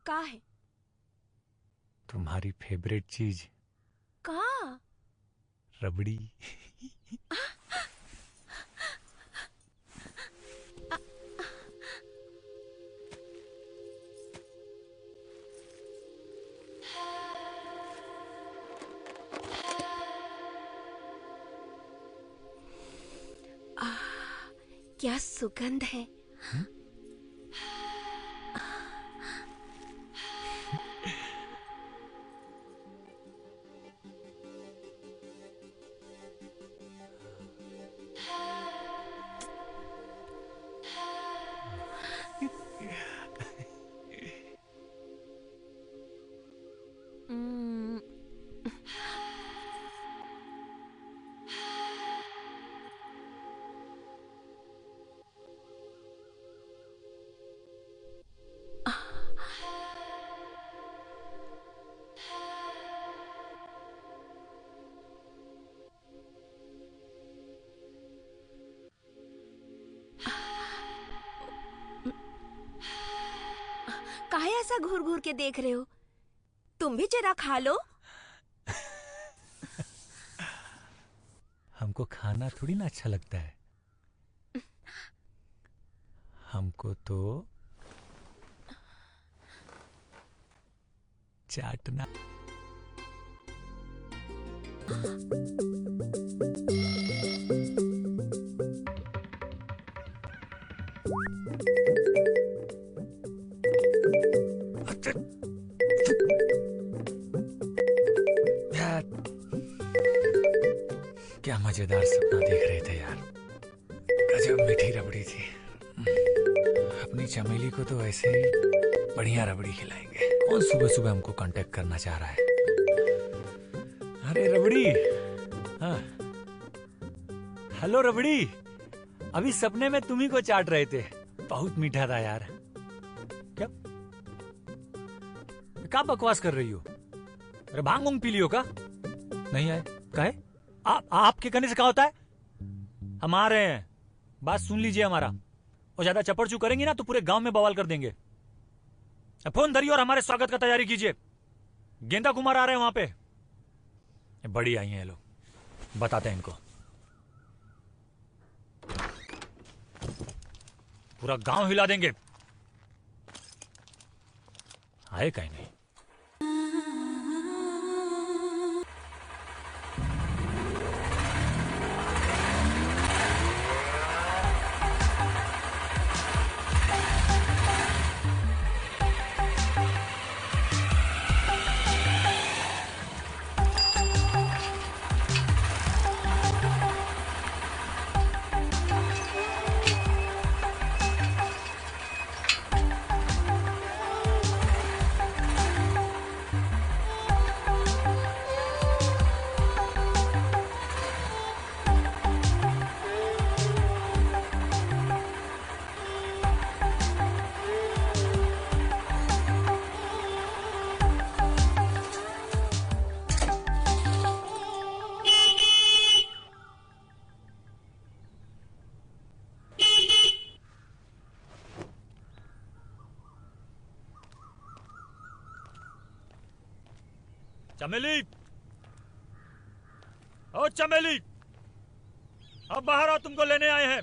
का है? तुम्हारी फेवरेट चीज का? रबड़ी। क्या सुगंध है। काहे ऐसा घूर घूर के देख रहे हो? तुम भी जरा खा लो। हमको खाना थोड़ी ना अच्छा लगता है, हमको तो चाटना। क्या मजेदार सपना देख रहे थे यार, गजब मीठी रबड़ी थी। अपनी चमेली को तो ऐसे ही बढ़िया रबड़ी खिलाएंगे। कौन सुबह सुबह हमको कांटेक्ट करना चाह रहा है? अरे रबड़ी, हाँ हेलो रबड़ी, अभी सपने में तुम्ही को चाट रहे थे, बहुत मीठा था यार। क्या बकवास कर रही हो? अरे भांग उंग पी लियो का? नहीं आए काहे? आपके कहने से क्या होता है? हम आ रहे हैं, बात सुन लीजिए हमारा। और ज्यादा चपड़चू करेंगे ना तो पूरे गांव में बवाल कर देंगे। फोन धरिए और हमारे स्वागत का तैयारी कीजिए। गेंदा कुमार आ रहे हैं वहां पे, बड़ी आई हैं लोग, बताते हैं इनको। पूरा गांव हिला देंगे। आए कहीं नहीं। चमेली, ओ चमेली, अब बाहर आओ, तुमको लेने आए हैं।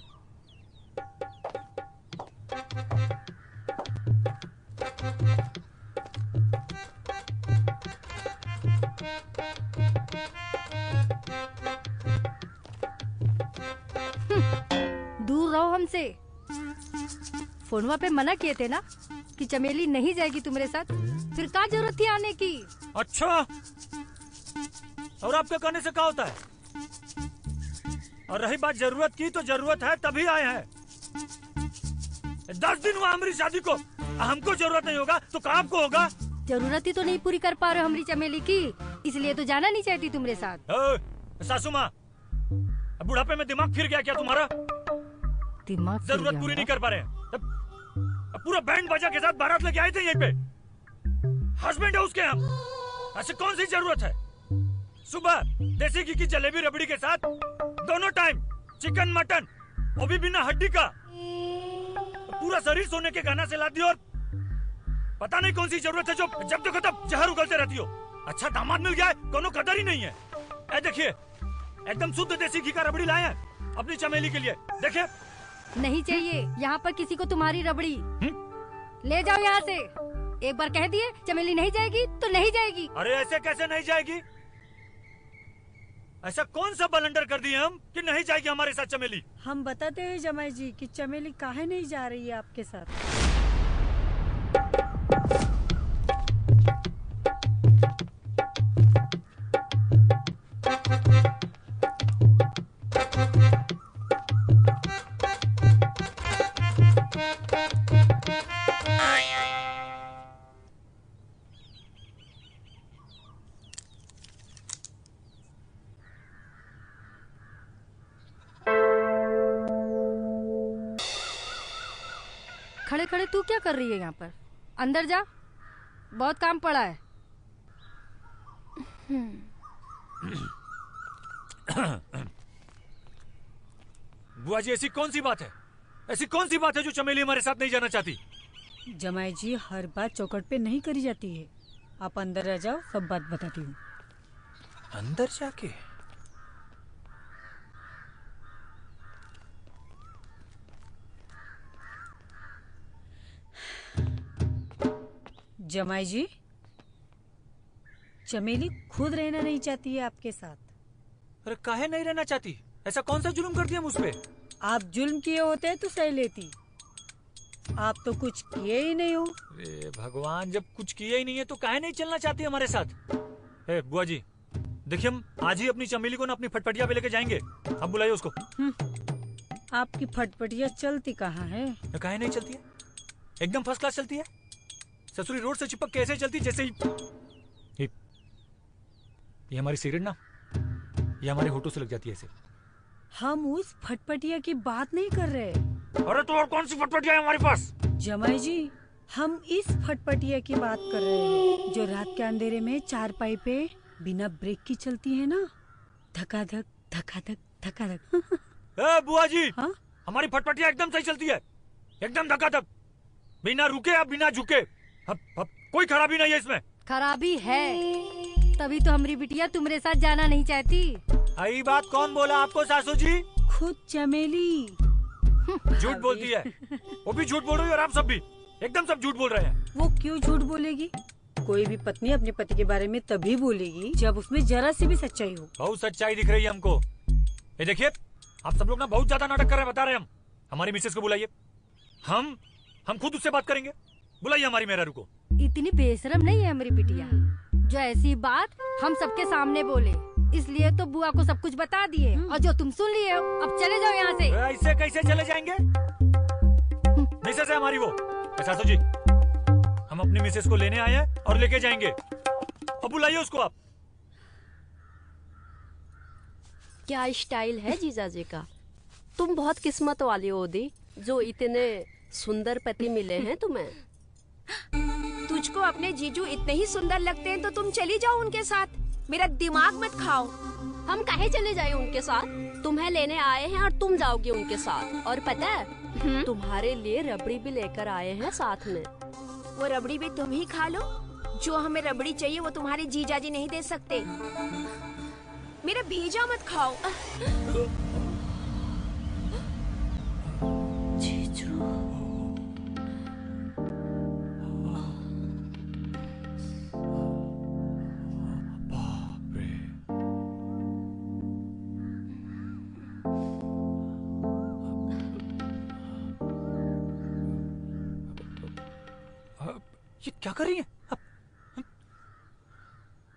दूर रहो हमसे। फोनवा पे मना किए थे ना कि चमेली नहीं जाएगी तुम्हारे साथ, फिर क्या जरूरत थी आने की? अच्छा, और आपके कहने से क्या होता है? और रही बात जरूरत की, तो जरूरत है तभी आए हैं। 10 दिन हुआ हमारी शादी को, हमको जरूरत नहीं होगा तो कहाँ आपको होगा? जरूरत ही तो नहीं पूरी कर पा रहे हो हमारी चमेली की, इसलिए तो जाना नहीं चाहती तुम्हारे साथ। सासू माँ, बुढ़ापे में दिमाग फिर गया क्या तुम्हारा? दिमाग जरूरत पूरी नहीं कर पा रहे हैं। पूरा बैंड बाजा के साथ बारात लेके आए थे यहीं पे। हस्बैंड है उसके यहाँ, ऐसे कौन सी जरूरत है? सुबह देसी घी की जलेबी रबड़ी के साथ दोनों टाइम चिकन मटन, वो भी बिना हड्डी का। पूरा शरीर सोने के गहना से ला दिया और पता नहीं कौन सी जरूरत है जो जब देखो तब जहर उगलते रहती हो। अच्छा दामाद मिल गया है, कोनो कदर ही नहीं है। ए देखिए, एकदम शुद्ध देसी घी का रबड़ी लाए हैं अपनी चमेली के लिए। देखिए। नहीं चाहिए यहाँ पर किसी को तुम्हारी रबड़ी। ले जाओ यहाँ से। एक बार कह दिए चमेली नहीं जाएगी तो नहीं जाएगी। अरे ऐसे कैसे नहीं जाएगी? ऐसा कौन सा बलंडर कर दिए हम कि नहीं जाएगी हमारे साथ चमेली? हम बताते हैं जमाई जी कि चमेली काहे नहीं जा रही है आपके साथ। खड़े खड़े तू क्या कर रही है यहाँ पर? अंदर जा, बहुत काम पड़ा है। बुआ जी ऐसी कौन सी बात है? ऐसी कौन सी बात है जो चमेली हमारे साथ नहीं जाना चाहती? जमाई जी हर बात चौखट पे नहीं करी जाती है। आप अंदर आ जाओ, सब बात बताती हूँ। अंदर जाके? जमाई जी, चमेली खुद रहना नहीं चाहती है आपके साथ। अरे काहे नहीं रहना चाहती? ऐसा कौन सा जुल्म कर दिया मुझ पे? आप जुल्म किए होते तो सही लेती। आप तो कुछ किए ही नहीं हो। अरे भगवान, जब कुछ किए ही नहीं है तो काहे नहीं चलना चाहती हमारे साथ? ए बुआ जी, देखिए हम आज ही अपनी चमेली को ना अपनी फटफटिया पे लेके जाएंगे। अब बुलाइए उसको। आपकी फटफटिया चलती कहाँ है? काहे नहीं चलती है? एकदम फर्स्ट क्लास चलती है। ससुरी रोड से चिपक कैसे चलती जैसे ही ये हमारी सिगरेट ना, ये हमारे होठों से लग जाती है ऐसे। हम उस फटफटिया की बात नहीं कर रहे। अरे तो और कौन सी फटफटिया है हमारे पास? जमाई जी, हम इस फटफटिया की बात कर रहे हैं जो रात के अंधेरे में चारपाई पे बिना ब्रेक की चलती है ना। धकाधक धकाधक धकाधक। ए बुआ जी, हाँ? हमारी फटफटिया एकदम सही चलती है, एकदम धकाधक, बिना रुके या बिना झुके। अब कोई खराबी नहीं है इसमें। खराबी है, तभी तो हमारी बिटिया तुम्हारे साथ जाना नहीं चाहती। आई बात कौन बोला आपको सासू जी? खुद चमेली। झूठ बोलती है, वो भी झूठ बोल रही है और आप सब भी एकदम सब झूठ बोल रहे हैं। वो क्यों झूठ बोलेगी? कोई भी पत्नी अपने पति के बारे में तभी बोलेगी जब उसमें जरा सी भी सच्चाई हो। बहुत सच्चाई दिख रही है हमको। ये देखिए, आप सब लोग ना बहुत ज्यादा नाटक कर रहे हैं, बता रहे हैं हम। हमारी मिसेस को बुलाइए, हम खुद उससे बात करेंगे। बुलाइए हमारी मेहरारू को। इतनी बेशरम नहीं है हमारी बिटिया जो ऐसी बात हम सबके सामने बोले, इसलिए तो बुआ को सब कुछ बता दिए और जो तुम सुन लिए हो। अब चले जाओ यहाँ से। ऐसे कैसे चले जाएंगे? मिसेस है हमारी वो। सासू जी, हम अपनी मिसेस को लेने आए हैं और लेके जाएंगे। अब बुलाइए उसको आप। क्या स्टाइल है जीजाजी का। तुम बहुत किस्मत वाली हो दी जो इतने सुंदर पति मिले हैं तुम्हें। तुझको अपने जीजू इतने ही सुंदर लगते हैं तो तुम चली जाओ उनके साथ। मेरा दिमाग मत खाओ। हम काहे चले जाए उनके साथ? तुम्हें लेने आए हैं और तुम जाओगी उनके साथ। और पता है, तुम्हारे लिए रबड़ी भी लेकर आए हैं साथ में। वो रबड़ी भी तुम ही खा लो। जो हमें रबड़ी चाहिए वो तुम्हारे जीजाजी नहीं दे सकते। मेरा भेजा मत खाओ। ये क्या कर रही है?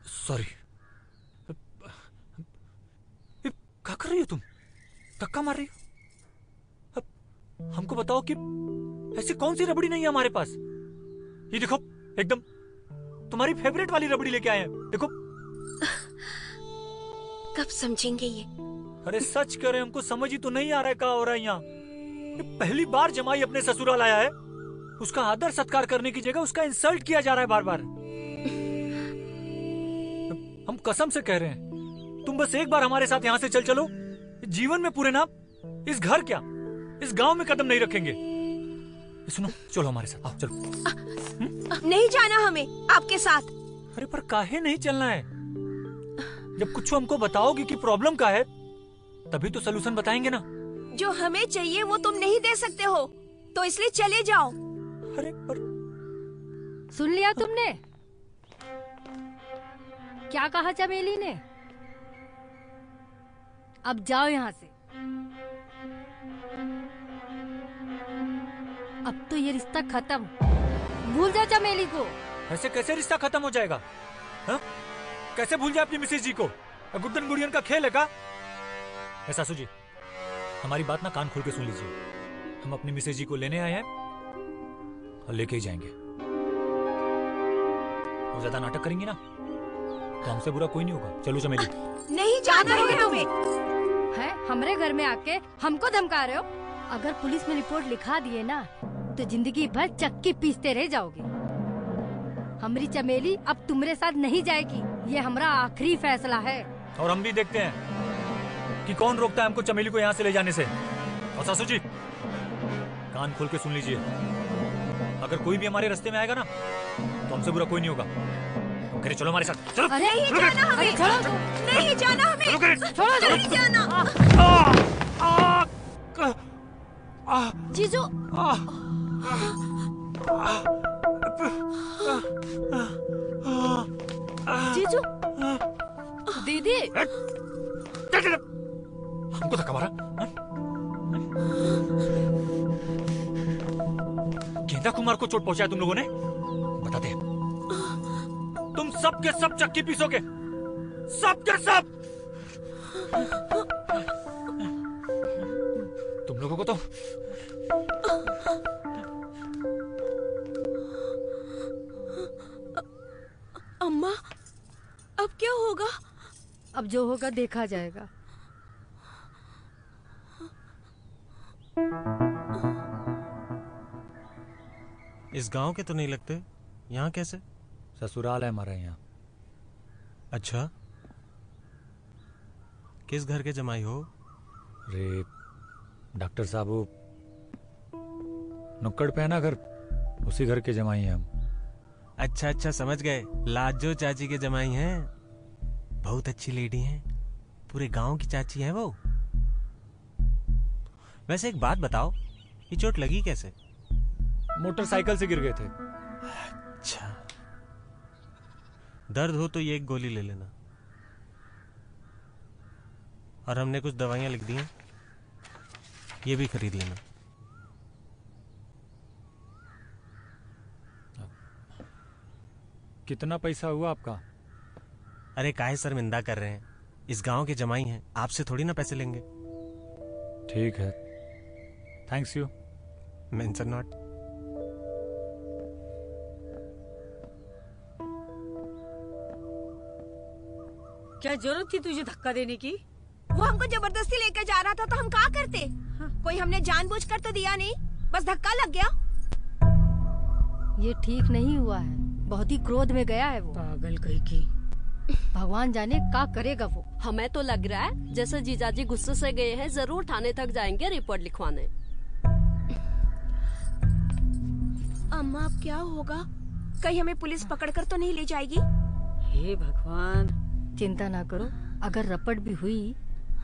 सॉरी, क्या कर रही हो तुम? धक्का मार रही हो? हमको बताओ कि ऐसी कौन सी रबड़ी नहीं है हमारे पास? ये देखो, एकदम तुम्हारी फेवरेट वाली रबड़ी लेके आए हैं। देखो। कब समझेंगे ये? अरे सच करे, हमको समझ ही तो नहीं आ रहा है क्या हो रहा है यहाँ। पहली बार जमाई अपने ससुराल आया है, उसका आदर सत्कार करने की जगह उसका इंसल्ट किया जा रहा है बार बार। हम कसम से कह रहे हैं, तुम बस एक बार हमारे साथ यहाँ से चल चलो। जीवन में पूरे ना इस घर क्या, इस गांव में कदम नहीं रखेंगे। सुनो, चलो हमारे साथ, आओ चलो। नहीं जाना हमें आपके साथ। अरे पर काहे नहीं चलना है? जब कुछ हमको बताओगी कि प्रॉब्लम का है, तभी तो सलूशन बताएंगे ना। जो हमें चाहिए वो तुम नहीं दे सकते हो, तो इसलिए चले जाओ। अरे पर सुन लिया तुमने क्या कहा चमेली ने? अब जाओ यहाँ से। अब तो ये रिश्ता खत्म, भूल जाओ चमेली को। ऐसे कैसे रिश्ता खत्म हो जाएगा? हा? कैसे भूल जाए अपनी मिसेज जी को? गुड्डन गुड़ियन का खेल है का? ऐसा सासू जी, हमारी बात ना कान खोल के सुन लीजिए। हम अपनी मिसेज जी को लेने आए हैं और लेके ही जाएंगे। वो ज्यादा नाटक करेंगी ना तो हमसे बुरा कोई नहीं होगा। चलो चमेली। नहीं जाना है तुम्हें। है हमरे घर में आके हमको धमका रहे हो? अगर पुलिस में रिपोर्ट लिखा दिए ना तो जिंदगी भर चक्की पीसते रह जाओगे। हमारी चमेली अब तुम्हारे साथ नहीं जाएगी, ये हमारा आखिरी फैसला है। और हम भी देखते हैं कि कौन रोकता है हमको चमेली को यहाँ से ले जाने से। और सासू जी, कान खोल के सुन लीजिए, अगर कोई भी हमारे रास्ते में आएगा ना तो हमसे बुरा कोई नहीं होगा। करे चलो हमारे साथ, चलो। अरे नहीं जाना हमें, छोड़ो, नहीं जाना हमें, चलो करे। छोड़ो, नहीं जाना। जीजू जीजू दीदी हमको धक्का मारा? गेंदा कुमार को चोट पहुंचाया तुम लोगों ने? बताते हैं, तुम सब के सब चक्की पीसोगे, सब के सब। तुम लोगों को तो अम्मा, अब क्या होगा? अब जो होगा देखा जाएगा। इस गांव के तो नहीं लगते, यहाँ कैसे? ससुराल है हमारा यहाँ। अच्छा, किस घर के जमाई हो? अरे डॉक्टर साहब, वो नुक्कड़ पे है ना घर, उसी घर के जमाई हैं हम। अच्छा अच्छा, समझ गए, लाजो चाची के जमाई हैं। बहुत अच्छी लेडी हैं, पूरे गांव की चाची हैं वो। वैसे एक बात बताओ, ये चोट लगी कैसे? मोटरसाइकिल से गिर गए थे। अच्छा, दर्द हो तो ये एक गोली ले लेना, और हमने कुछ दवाइयां लिख दी हैं, ये भी खरीद लेना। कितना पैसा हुआ आपका? अरे काहे शर्मिंदा कर रहे हैं, इस गांव के जमाई हैं, आपसे थोड़ी ना पैसे लेंगे। ठीक है, थैंक्स यू। Mention not. क्या जरूरत थी तुझे धक्का देने की? वो हमको जबरदस्ती लेकर जा रहा था तो हम क्या करते? कोई हमने जानबूझकर तो दिया नहीं, बस धक्का लग गया। ये ठीक नहीं हुआ है, बहुत ही क्रोध में गया है वो। पागल कहीं की। भगवान जाने क्या करेगा वो। हमें तो लग रहा है जैसे जीजाजी गुस्से से गए हैं, जरूर थाने तक जाएंगे रिपोर्ट लिखवाने। अम्मा, अब क्या होगा? कहीं हमें पुलिस पकड़कर तो नहीं ले जाएगी? हे भगवान। चिंता ना करो, अगर रपट भी हुई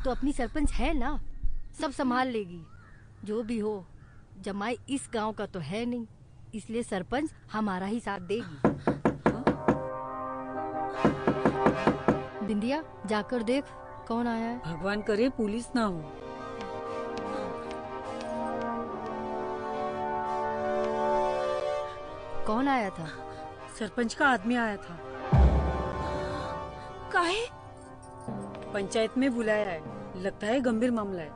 तो अपनी सरपंच है ना, सब संभाल लेगी। जो भी हो, जमाई इस गांव का तो है नहीं, इसलिए सरपंच हमारा ही साथ देगी। बिंदिया, जाकर देख कौन आया है। भगवान करे पुलिस ना हो। कौन आया था? सरपंच का आदमी आया था, काहे? पंचायत में बुलाया है, लगता है गंभीर मामला है।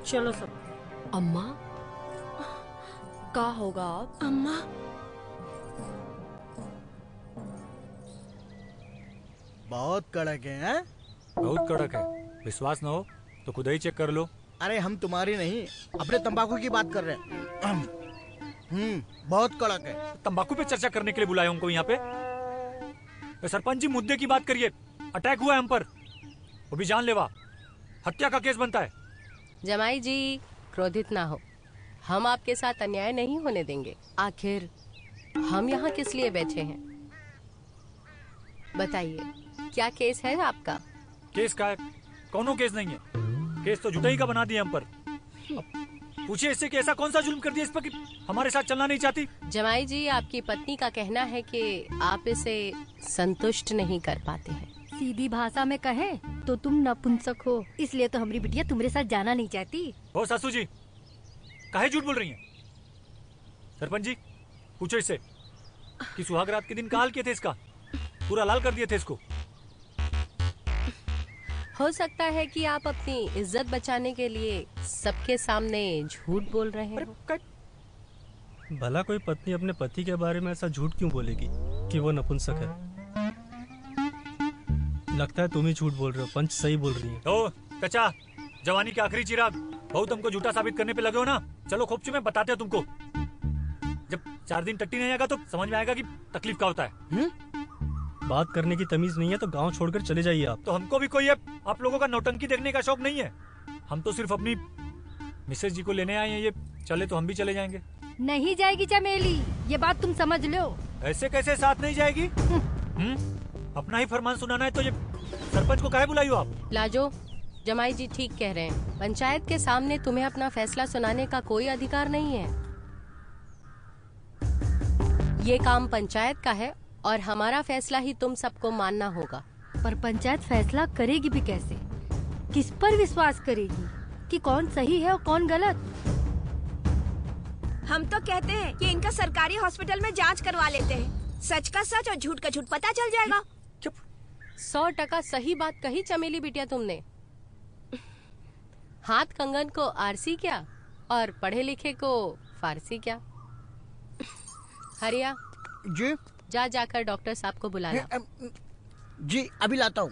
चलो सब। अम्मा, क्या होगा अब? अम्मा, बहुत कड़क है, हैं? बहुत कड़क है, विश्वास ना हो तो खुद ही चेक कर लो। अरे हम तुम्हारी नहीं, अपने तंबाकू की बात कर रहे हैं। बहुत कड़क है। तंबाकू पे चर्चा करने के लिए बुलाया उनको यहाँ पे? सरपंच जी, मुद्दे की बात करिए। अटैक हुआ है हम पर, वो भी जानलेवा। हत्या का केस बनता है। जमाई जी क्रोधित ना हो, हम आपके साथ अन्याय नहीं होने देंगे। आखिर हम यहाँ किस लिए बैठे हैं? बताइए, क्या केस है आपका? केस का है? कौनो केस नहीं है। केस तो जुटाई का बना दिया हम पर। पूछिए इससे कि ऐसा कौन सा जुल्म कर दिया इस पर कि हमारे साथ चलना नहीं चाहती। जमाई जी, आपकी पत्नी का कहना है कि आप इसे संतुष्ट नहीं कर पाते हैं। सीधी भाषा में कहें तो तुम नपुंसक हो, इसलिए तो हमारी बिटिया तुम्हारे साथ जाना नहीं चाहती। ओ सासू जी, काहे झूठ बोल रही हैं? सरपंच जी, पूछो इससे कि सुहाग रात के दिन काल किए थे इसका, पूरा लाल कर दिए थे इसको। हो सकता है कि आप अपनी इज्जत बचाने के लिए सबके सामने झूठ बोल रहे हैं। भला कोई पत्नी अपने पति के बारे में ऐसा झूठ क्यों बोलेगी कि वो नपुंसक है? लगता है तुम ही झूठ बोल रहे हो, पंच सही बोल रही है। ओ चाचा, जवानी के आखिरी चिराग, बहुत हमको झूठा साबित करने पे लगे हो ना। चलो खोपची में बताते हैं तुमको। जब 4 दिन टट्टी नहीं आएगा तो समझ में आएगा कि तकलीफ क्या होता है। बात करने की तमीज नहीं है तो गांव छोड़कर चले जाइए आप। तो हमको भी कोई आप लोगों का नौटंकी देखने का शौक नहीं है। हम तो सिर्फ अपनी मिसेज जी को लेने आए हैं। ये चले तो हम भी चले जाएंगे। नहीं जाएगी चमेली, ये बात तुम समझ लो। ऐसे कैसे साथ नहीं जाएगी? अपना ही फरमान सुनाना है तो ये सरपंच को काहे बुलाई हो आप? लाजो, जमाई जी ठीक कह रहे हैं। पंचायत के सामने तुम्हें अपना फैसला सुनाने का कोई अधिकार नहीं है। ये काम पंचायत का है और हमारा फैसला ही तुम सबको मानना होगा। पर पंचायत फैसला करेगी भी कैसे? किस पर विश्वास करेगी कि कौन सही है और कौन गलत? हम तो कहते हैं कि इनका सरकारी हॉस्पिटल में जांच करवा लेते हैं। सच का सच और झूठ का झूठ पता चल जाएगा। 100% सही बात कही चमेली बिटिया तुमने। हाथ कंगन को आरसी क्या और पढ़े लिखे को फारसी क्या। हरिया जी, जाकर डॉक्टर साहब को बुला ला। जी अभी लाता हूँ।